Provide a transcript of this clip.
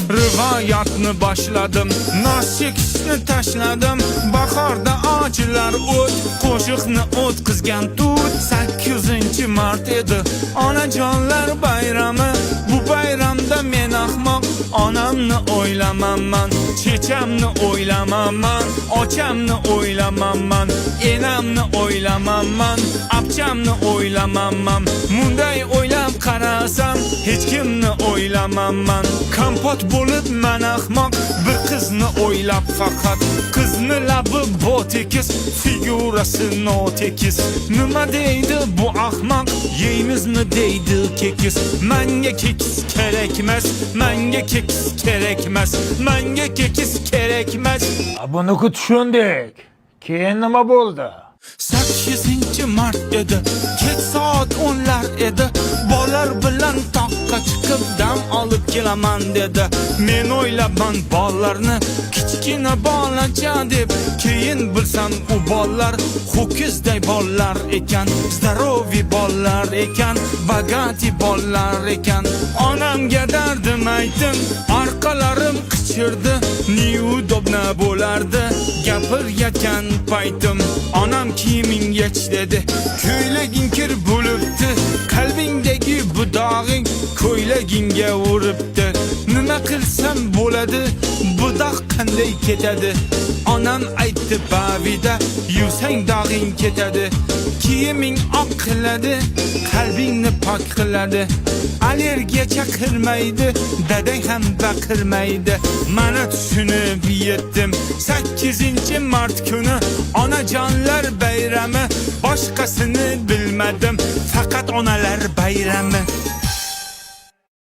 rivoyatni boshladim. Nos chekishni tashladim. Bahorda ochlar o't, qo'shiqni o'tkazgan tut. 8-mart edi onajonlar bayrami. Bu bayramda men ahmoq onamni o'ylamaman, chechamni o'ylamaman, ochamni o'ylamaman, enamni o'ylamaman, abchamni o'ylamaman. Munday o'ylab qarasam hech kimni o'ylamaman. Kompot bo'lib men ahmoq bir qizni o'ylab faqat. Qizni labi botekis, figurasi notekis. Nima deydi bu ahmoq, yeymizmi deydi kekis. Menga kekis kerakmas, menga kekis kerakmas, menga kekis kerakmas. Buni tushundik. Keyin nima bo'ldi? 8-mart edi, kech soat 10lar edi. Bolar bilan toqqa chiqib dam olib kelaman dedi. Men o'ylaban bollarni kichkina bolacha deb, keyin bilsam u bollar ho'kizday bollar ekan, zdarovi bollar ekan, bagati bollar ekan. Onamga dardim aytdim, orqalarim qichirdi, neudobna bo'lardi gapirayotgan paytim. Onam kiyiming yech dedi, ko'ylaging kir bo'libdi, qalbingdagi bu dog'ing ko'ylagingga uribdi. Nima qilsam bo'ladi, bu dog' qanday ketadi? Onam aytdi bavida, yuvsang dog'ing ketadi. Kiyiming oq qiladi, qalbingni pok qiladi. Allergiya chaqirmaydi, dadang ham baqirmaydi. Mana tushunib yetdim. 8-mart kuni onajonlar bayrami, boshqasini bilmadim, faqat onalar bayrami.